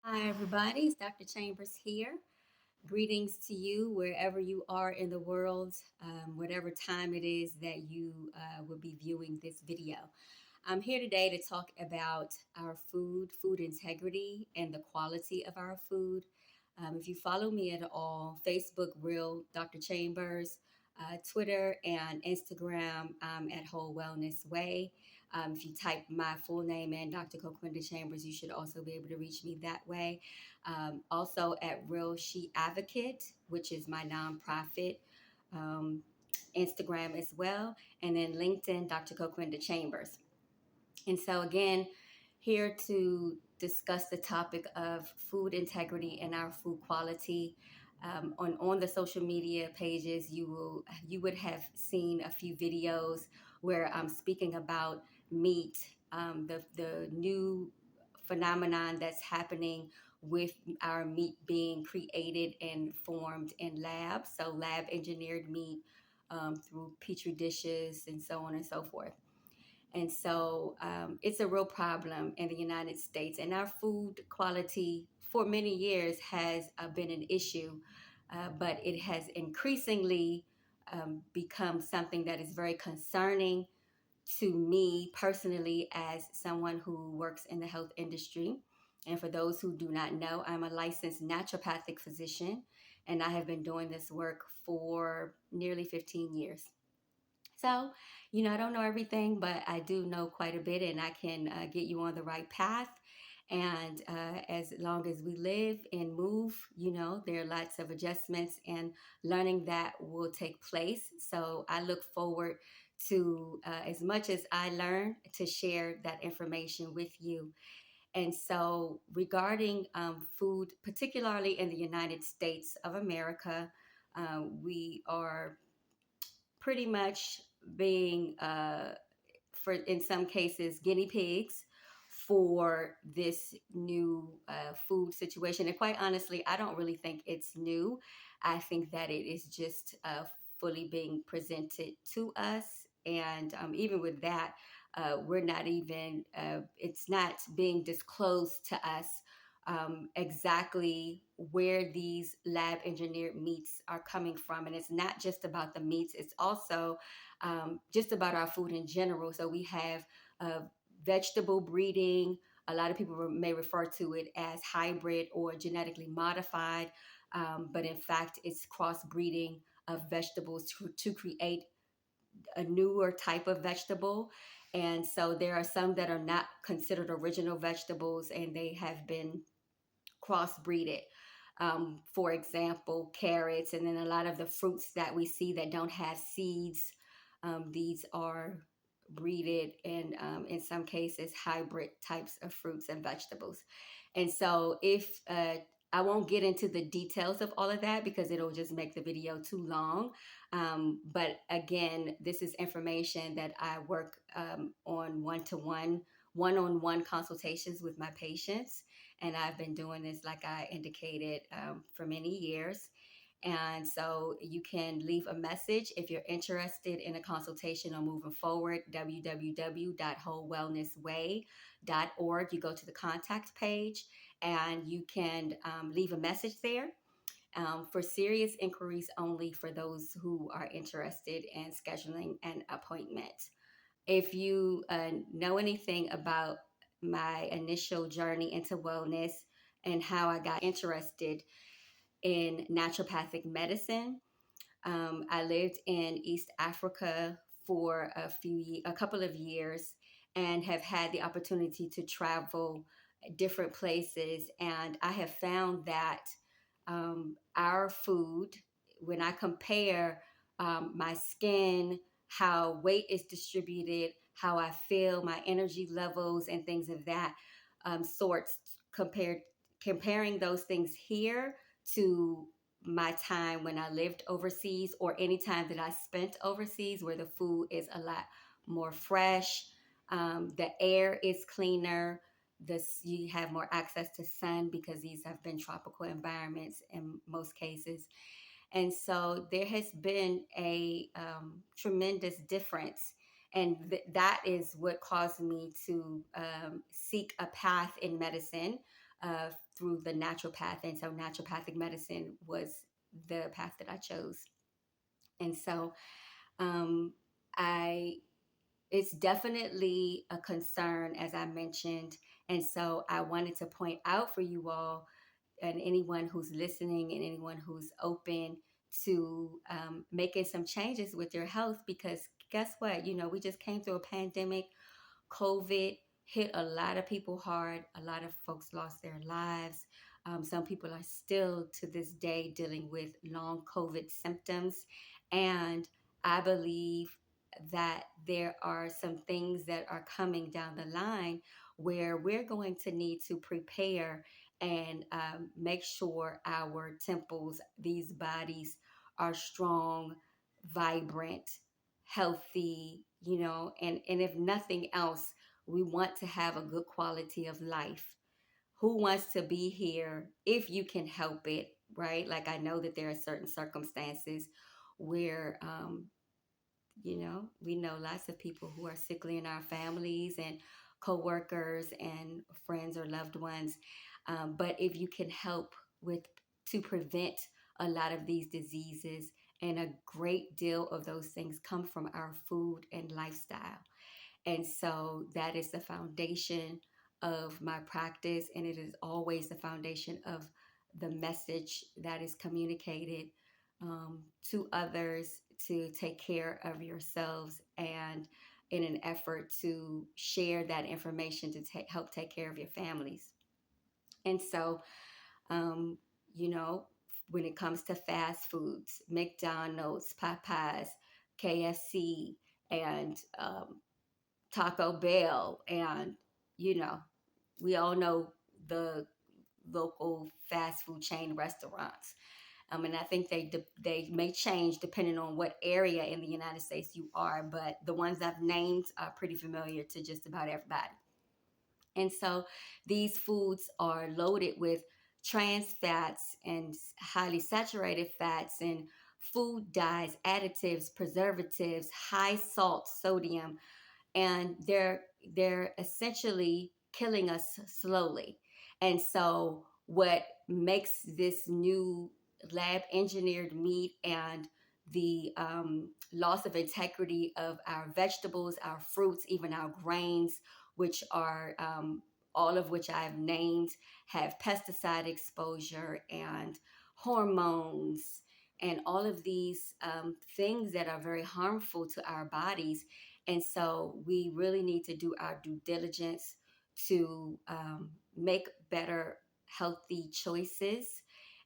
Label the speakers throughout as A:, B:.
A: Hi, everybody. It's Dr. Chambers here. Greetings to you wherever you are in the world, whatever time it is that you will be viewing this video. I'm here today to talk about our food integrity, and the quality of our food. If you follow me at all, Facebook, Real Dr. Chambers, Twitter, and Instagram, at Whole Wellness Way. If you type my full name in, Dr. Coquinda Chambers, you should also be able to reach me that way. Also at Real She Advocate, which is my nonprofit. Um, Instagram as well, and then LinkedIn, Dr. Coquinda Chambers. And so, again, here to discuss the topic of food integrity and our food quality. On the social media pages, you would have seen a few videos where I'm speaking about meat, the new phenomenon that's happening with our meat being created and formed in labs, so lab engineered meat, through petri dishes and so on and so forth. And so it's a real problem in the United States. And our food quality for many years has been an issue, but it has increasingly become something that is very concerning to me personally as someone who works in the health industry. And for those who do not know, I'm a licensed naturopathic physician, and I have been doing this work for nearly 15 years. So, I don't know everything, but I do know quite a bit, and I can get you on the right path. And as long as we live and move, there are lots of adjustments and learning that will take place. So I look forward to, as much as I learn, to share that information with you. And so, regarding food, particularly in the United States of America, we are pretty much being for in some cases guinea pigs for this new food situation. And quite honestly, I don't really think it's new. I think that it is just fully being presented to us. And even with that, we're not even, it's not being disclosed to us exactly where these lab engineered meats are coming from. And it's not just about the meats, it's also just about our food in general. So we have uh, vegetable breeding. A lot of people may refer to it as hybrid or genetically modified, but in fact, it's crossbreeding of vegetables to create a newer type of vegetable. And so there are some that are not considered original vegetables, and they have been crossbreeded. For example, carrots, and then a lot of the fruits that we see that don't have seeds. These are breeded and, in some cases, hybrid types of fruits and vegetables. And so, if I won't get into the details of all of that because it'll just make the video too long. But again, this is information that I work on one-on-one consultations with my patients, and I've been doing this, like I indicated, for many years. And so you can leave a message if you're interested in a consultation or moving forward. www.wholewellnessway.org. You go to the contact page and you can leave a message there. For serious inquiries only, for those who are interested in scheduling an appointment. If you know anything about my initial journey into wellness and how I got interested in naturopathic medicine, I lived in East Africa for a couple of years, and have had the opportunity to travel different places. And I have found that our food, when I compare my skin, how weight is distributed, how I feel, my energy levels, and things of that sorts, comparing those things here to my time when I lived overseas, or any time that I spent overseas, where the food is a lot more fresh, the air is cleaner, you have more access to sun because these have been tropical environments in most cases. And so there has been a tremendous difference. And that is what caused me to seek a path in medicine, uh, through the naturopath. And so naturopathic medicine was the path that I chose. And so um, I it's definitely a concern, as I mentioned. And so I wanted to point out for you all and anyone who's listening and anyone who's open to making some changes with your health, because guess what? You know, we just came through a pandemic. COVID hit a lot of people hard. A lot of folks lost their lives. Some people are still to this day dealing with long COVID symptoms. And I believe that there are some things that are coming down the line where we're going to need to prepare and make sure our temples, these bodies, are strong, vibrant, healthy, you know, and if nothing else, we want to have a good quality of life. Who wants to be here if you can help it, right? Like I know that there are certain circumstances where you know, we know lots of people who are sickly in our families and coworkers and friends or loved ones. But if you can help with to prevent a lot of these diseases, and a great deal of those things come from our food and lifestyle. And so that is the foundation of my practice, and it is always the foundation of the message that is communicated to others to take care of yourselves, and in an effort to share that information to help take care of your families. And so, um, you know, when it comes to fast foods, McDonald's, Popeyes, KFC, and Taco Bell, and you know, we all know the local fast food chain restaurants. And I think they may change depending on what area in the United States you are, but the ones I've named are pretty familiar to just about everybody. And so these foods are loaded with trans fats and highly saturated fats and food dyes, additives, preservatives, high salt, sodium, and they're essentially killing us slowly. And so what makes this new lab engineered meat and the loss of integrity of our vegetables, our fruits, even our grains, which are all of which I've named, have pesticide exposure and hormones and all of these things that are very harmful to our bodies. And so we really need to do our due diligence to make better, healthy choices.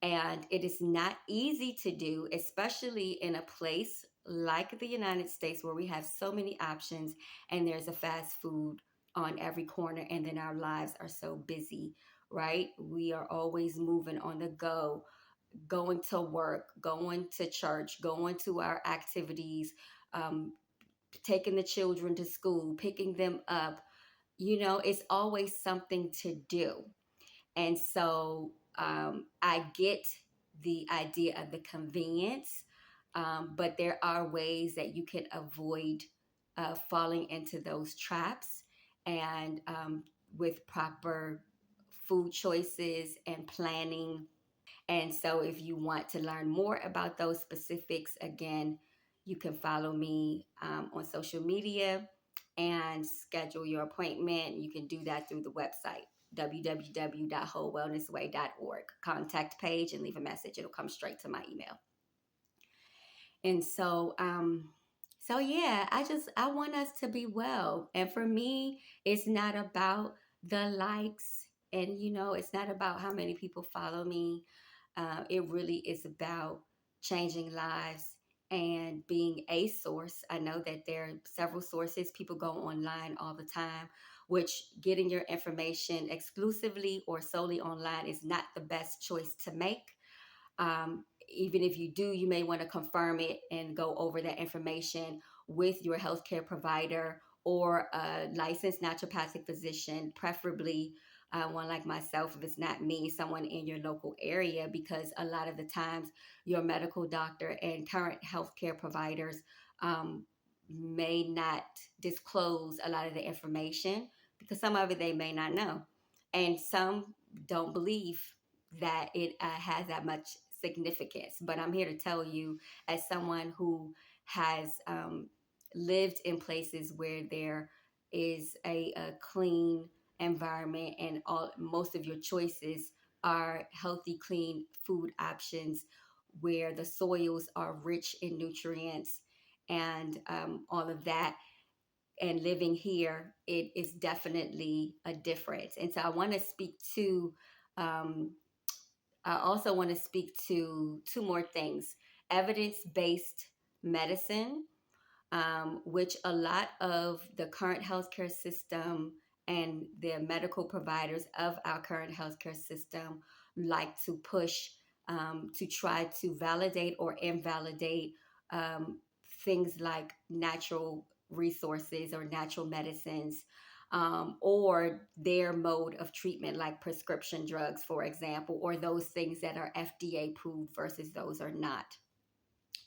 A: And it is not easy to do, especially in a place like the United States where we have so many options and there's a fast food on every corner, and then our lives are so busy, right? We are always moving on the go, going to work, going to church, going to our activities, um, taking the children to school, picking them up. You know, it's always something to do. And so I get the idea of the convenience, but there are ways that you can avoid falling into those traps, and with proper food choices and planning. And so, if you want to learn more about those specifics, again, you can follow me on social media and schedule your appointment. You can do that through the website, www.wholewellnessway.org. Contact page and leave a message. It'll come straight to my email. And so, so yeah, I want us to be well. And for me, it's not about the likes, and you know, it's not about how many people follow me. It really is about changing lives and being a source. I know that there are several sources. People go online all the time, which getting your information exclusively or solely online is not the best choice to make. Even if you do, you may want to confirm it and go over that information with your healthcare provider or a licensed naturopathic physician, preferably one like myself, if it's not me, someone in your local area, because a lot of the times your medical doctor and current healthcare providers may not disclose a lot of the information because some of it they may not know. And some don't believe that it has that much significance. But I'm here to tell you, as someone who has lived in places where there is a clean environment and all most of your choices are healthy, clean food options where the soils are rich in nutrients and all of that. And living here, it is definitely a difference. And so I want to speak to, um, I also want to speak to two more things: evidence based medicine, which a lot of the current healthcare system and the medical providers of our current healthcare system like to push, to try to validate or invalidate um, things like natural resources or natural medicines. Or their mode of treatment, like prescription drugs, for example, or those things that are FDA approved versus those are not.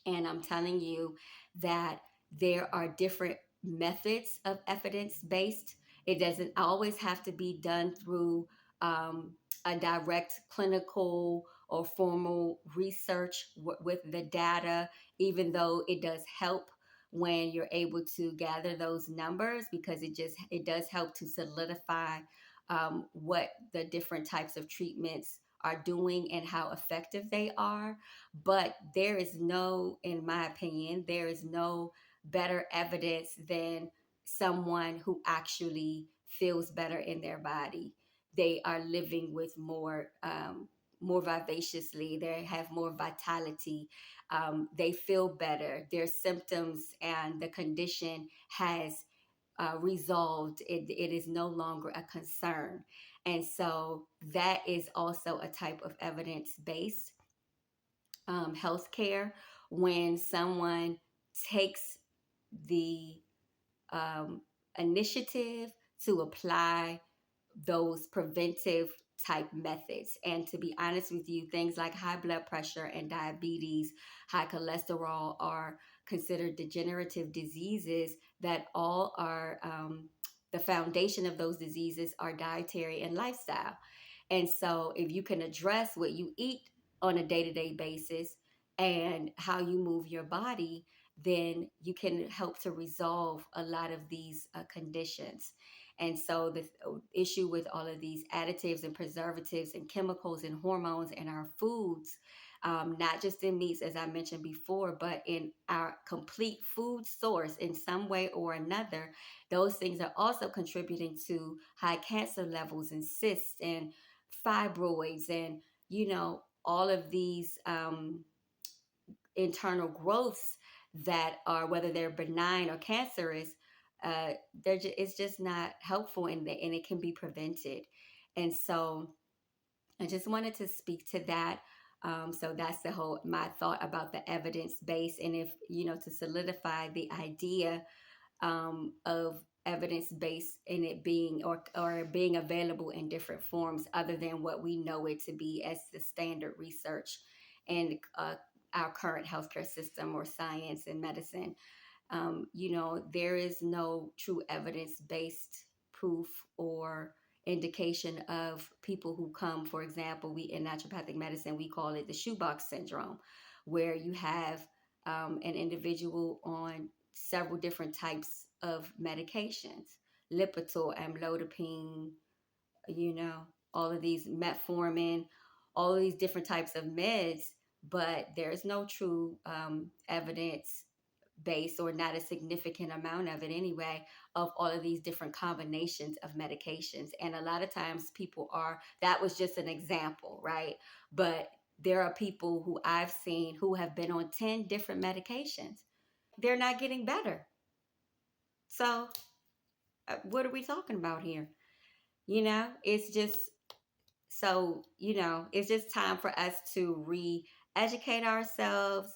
A: And I'm telling you that there are different methods of evidence based. It doesn't always have to be done through um, a direct clinical or formal research with the data, even though it does help when you're able to gather those numbers, because it does help to solidify what the different types of treatments are doing and how effective they are. But there is no, in my opinion, there is no better evidence than someone who actually feels better in their body. They are living with more vivaciously. They have more vitality. They feel better. Their symptoms and the condition has resolved. It is no longer a concern. And so that is also a type of evidence based healthcare, when someone takes the um, initiative to apply those preventive type methods. And to be honest with you, things like high blood pressure and diabetes, high cholesterol are considered degenerative diseases that all are, the foundation of those diseases are dietary and lifestyle. And so, if you can address what you eat on a day to day basis and how you move your body, then you can help to resolve a lot of these conditions. And so, the issue with all of these additives and preservatives and chemicals and hormones in our foods, not just in meats, as I mentioned before, but in our complete food source in some way or another, those things are also contributing to high cancer levels and cysts and fibroids and, all of these internal growths that are, whether they're benign or cancerous, uh, it's just not helpful, and it can be prevented. And so I just wanted to speak to that. So that's the whole my thought about the evidence base, and if to solidify the idea of evidence based in it being or being available in different forms other than what we know it to be as the standard research and our current healthcare system or science and medicine. There is no true evidence based proof or indication of people who come, for example, we in naturopathic medicine, we call it the shoebox syndrome, where you have an individual on several different types of medications: Lipitor, amlodipine, you know, all of these metformin, all of these different types of meds, but there's no true evidence base, or not a significant amount of it anyway, of all of these different combinations of medications. And a lot of times people are, that was just an example, right? But there are people who I've seen who have been on 10 different medications. They're not getting better. So, what are we talking about here? It's just so, it's just time for us to re educate ourselves,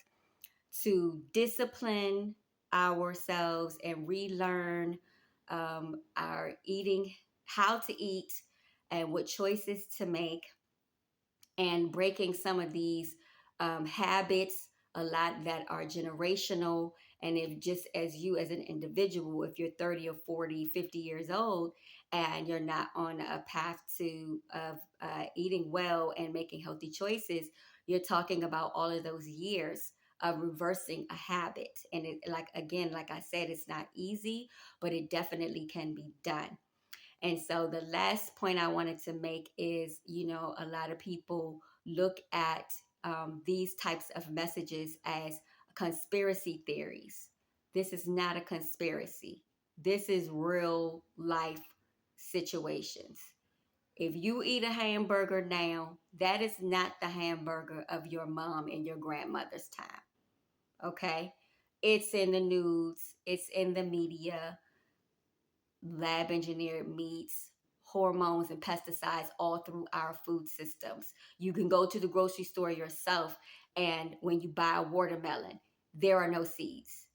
A: to discipline ourselves and relearn our eating, how to eat, and what choices to make, and breaking some of these habits, a lot that are generational. And if just as you as an individual, if you're 30 or 40, 50 years old and you're not on a path to of eating well and making healthy choices, you're talking about all of those years of reversing a habit. And it, like again, like I said, it's not easy, but it definitely can be done. And so the last point I wanted to make is, a lot of people look at these types of messages as conspiracy theories. This is not a conspiracy. This is real life situations. If you eat a hamburger now, that is not the hamburger of your mom and your grandmother's time. Okay? It's in the news, it's in the media, lab engineered meats, hormones, and pesticides all through our food systems. You can go to the grocery store yourself, and when you buy a watermelon, there are no seeds,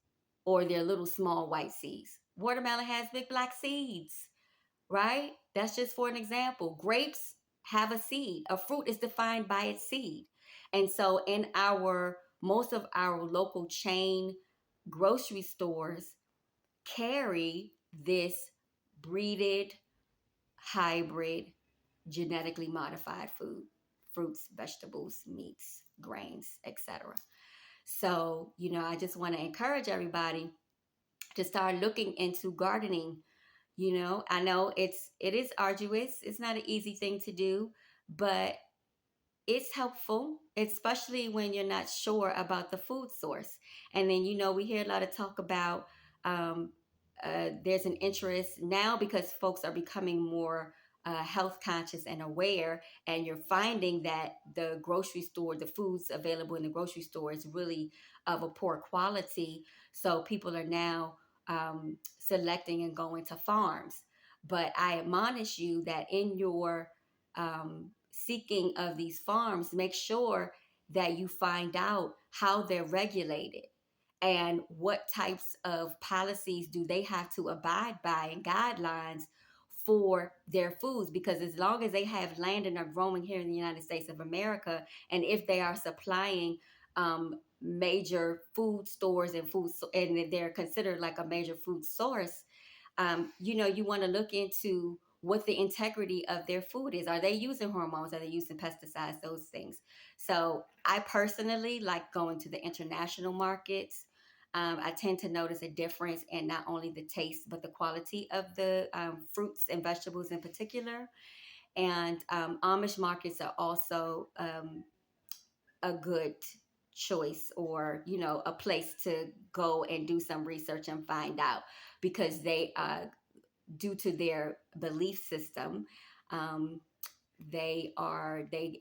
A: or they're little small white seeds. Watermelon has big black seeds, right? That's just for an example. Grapes have a seed. A fruit is defined by its seed. And so in our most of our local chain grocery stores carry this breeded, hybrid, genetically modified food, fruits, vegetables, meats, grains, etc. So, I just want to encourage everybody to start looking into gardening. I know it is arduous. It's not an easy thing to do, but it's helpful, especially when you're not sure about the food source. And then, we hear a lot of talk about um, there's an interest now because folks are becoming more health conscious and aware, and you're finding that the grocery store, the foods available in the grocery store is really of a poor quality. So people are now selecting and going to farms. But I admonish you that in your seeking of these farms, make sure that you find out how they're regulated and what types of policies do they have to abide by and guidelines for their foods. Because as long as they have land and are growing here in the United States of America, and if they are supplying major food stores and and they're considered like a major food source, you want to look into what the integrity of their food is. Are they using hormones? Are they using pesticides? Those things. So I personally like going to the international markets. I tend to notice a difference in not only the taste, but the quality of the fruits and vegetables in particular. And Amish markets are also a good choice, or a place to go and do some research and find out, because they due to their belief system, um, they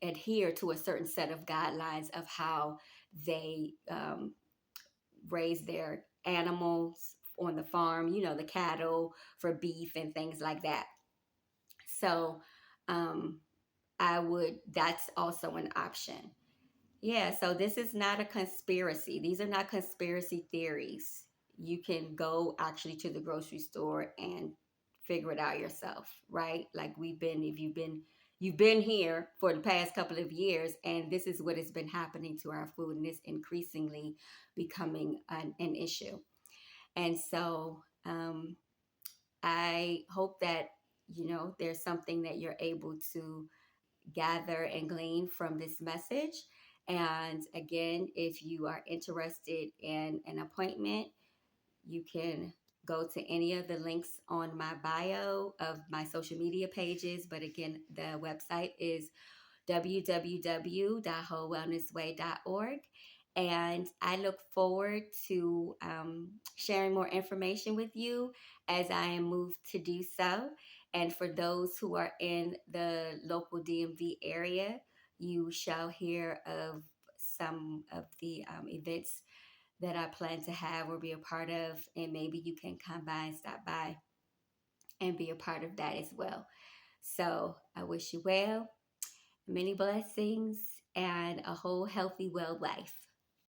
A: adhere to a certain set of guidelines of how they raise their animals on the farm, the cattle for beef and things like that. So um, that's also an option. Yeah, so this is not a conspiracy. These are not conspiracy theories. You can go actually to the grocery store and figure it out yourself, right? Like you've been here for the past couple of years, and this is what has been happening to our food, and it's increasingly becoming an issue. And so I hope that there's something that you're able to gather and glean from this message. And again, if you are interested in an appointment, you can go to any of the links on my bio of my social media pages. But again, the website is www.wholewellnessway.org. And I look forward to sharing more information with you as I am moved to do so. And for those who are in the local DMV area, you shall hear of some of the events that I plan to have or be a part of. And maybe you can come by and stop by and be a part of that as well. So I wish you well, many blessings, and a whole healthy, well life.